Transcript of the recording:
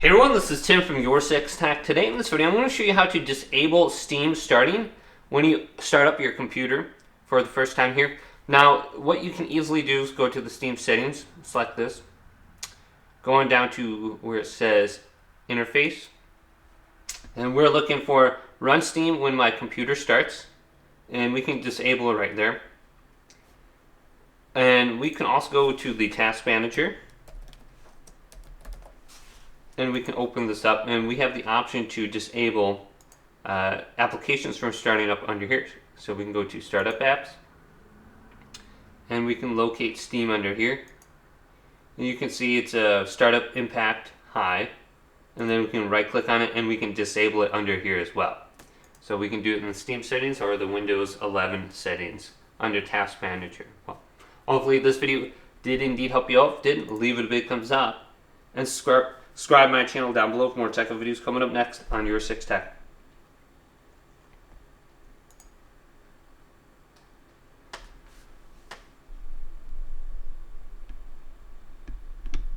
Hey everyone, this is Tim from YourSixTech. Today in this video, I'm going to show you how to disable Steam starting when you start up your computer for the first time here. Now, what you can easily do is go to the Steam settings, select this, going down to where it says Interface, and we're looking for Run Steam when my computer starts, and we can disable it right there. And we can also go to the Task Manager, and we can open this up, and we have the option to disable applications from starting up under here. So we can go to Startup Apps, and we can locate Steam under here. And you can see it's a Startup Impact High, and then we can right click on it and we can disable it under here as well. So we can do it in the Steam settings or the Windows 11 settings under Task Manager. Well, hopefully this video did indeed help you out. If it didn't, leave it a big thumbs up and subscribe my channel down below for more tech videos coming up next on YourSixTech.